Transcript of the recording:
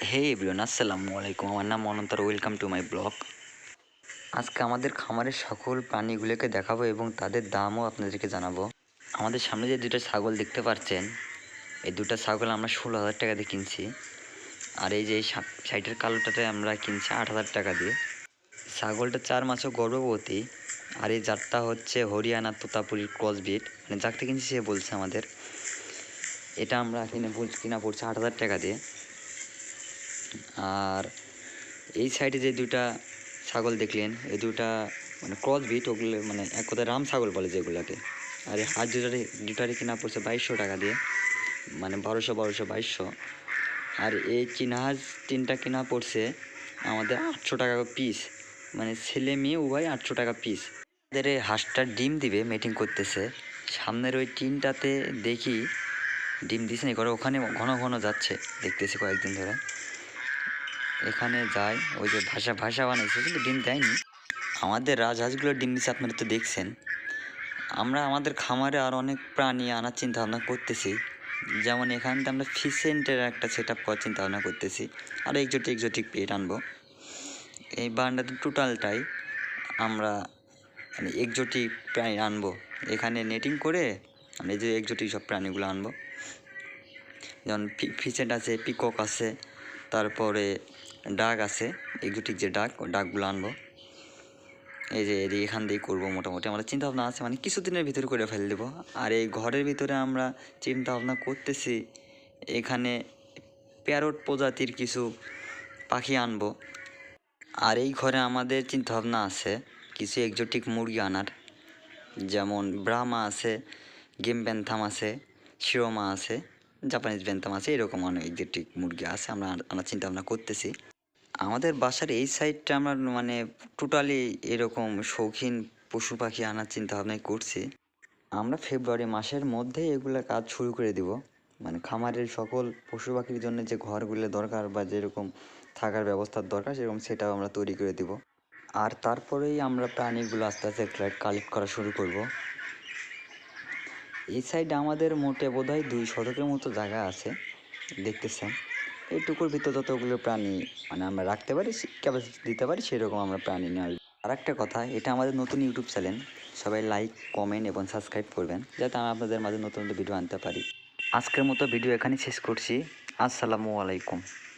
হে everyone, আসসালামু আলাইকুম। আমার নাম অনন্তর। Welcome to my blog. আজকে আমাদের খামারের সকল প্রাণীগুলোকে দেখাবো এবং তাদের দামও আপনাদেরকে জানাবো। আমাদের সামনে যে দুটো ছাগল দেখতে পাচ্ছেন, এই দুটো ছাগল আমরা 16,000 টাকা দিয়ে কিনছি। আর এই যে এই সাইডের কালোটাতে আমরা কিনছি 8,000 টাকা দিয়ে। ছাগলটা 4 মাসও গর্ভবতী। আর এই জাতটা হচ্ছে হরিয়ানা তোতাপুরির ক্রসবিট, মানে যাকে কিনছি সে বলছে আমাদের। এটা আমরা কিনা পড়ছে 8,000 টাকা দিয়ে। আর এই সাইডে যে দুটা ছাগল দেখলেন, এই দুটা মানে ক্রসবিট, ওগুলো মানে এক কথায় রাম ছাগল বলে যেগুলাকে। আর এই হাঁস দুটারই কিনা পড়ছে 2,200 টাকা দিয়ে, মানে 1,200 আর এই চীনা হাঁস 3টা কিনা পড়ছে আমাদের 800 টাকা পিস, মানে ছেলে মেয়ে উভয় 800 টাকা পিস। আমাদের এই হাঁসটার ডিম দিবে, মিটিং করতেছে সামনের ওই টিনটাতে। দেখি ডিম দিছে না করে, ওখানে ঘন ঘন যাচ্ছে, দেখতেছি কয়েকদিন ধরে। এখানে যায়, ওই যে ভাষা বানাইছে, কিন্তু ডিম দেয়নি। আমাদের রাজহাঁসগুলোর ডিম দিচ্ছে, আপনারা তো দেখছেন। আমরা আমাদের খামারে আর অনেক প্রাণী আনার চিন্তা ভাবনা করতেছি। যেমন এখানটা আমরা ফিসেন্টের একটা সেট আপ করার চিন্তা ভাবনা করতেছি, আর এক্সোটিক পেট আনবো। এই বারান্ডাতে টোটালটাই আমরা মানে এক্সোটিক প্রাণী আনবো। এখানে নেটিং করে আমরা এই যে এক্সোটিক সব প্রাণীগুলো আনবো। যেমন ফিসেন্ট আছে, পিকক আছে, তারপরে ডাক আছে, এক্সোটিক যে ডাকগুলো আনবো। এই যে এখান দিয়েই করবো মোটামুটি আমাদের চিন্তা ভাবনা আছে, মানে কিছুদিনের ভিতরে করে ফেলে দেবো। আর এই ঘরের ভিতরে আমরা চিন্তা ভাবনা করতেছি এখানে প্যারট প্রজাতির কিছু পাখি আনবো। আর এই ঘরে আমাদের চিন্তা ভাবনা আছে কিছু এক্সোটিক মুরগি আনার, যেমন ব্রাহ্মা আছে, গেম ব্যান্থাম আছে, শিরোমা আছে, জাপানিজ ব্যান্থাম আছে, এরকম অনেক এক্সোটিক মুরগি আছে, আমরা আনার চিন্তা ভাবনা করতেছি। আমাদের বাসার এই সাইডটা আমরা মানে টোটালি এরকম শৌখিন পশু পাখি আনার চিন্তা ভাবনাই করছি। আমরা ফেব্রুয়ারি মাসের মধ্যে এগুলো কাজ শুরু করে দিব। মানে খামারের সকল পশু পাখির জন্য যে ঘরগুলো দরকার বা যেরকম থাকার ব্যবস্থার দরকার, সেরকম সেটাও আমরা তৈরি করে দিব। আর তারপরেই আমরা প্রাণীগুলো আস্তে আস্তে কালেক্ট করা শুরু করব। এই সাইডে আমাদের মোটে বোধহয় 2 শতকের মতো জায়গা আছে, দেখতেছেন। এইটুকুর ভিতর যতগুলো প্রাণী মানে আমরা রাখতে পারি, ক্যাপাসিটি দিতে পারি, সেরকম আমরা প্রাণী নিয়ে আসবো। আর একটা কথা, এটা আমাদের নতুন ইউটিউব চ্যানেল, সবাই লাইক, কমেন্ট এবং সাবস্ক্রাইব করবেন, যাতে আমি আপনাদের মাঝে নতুন নতুন ভিডিও আনতে পারি। আজকের মতো ভিডিও এখানেই শেষ করছি। আসসালামু আলাইকুম।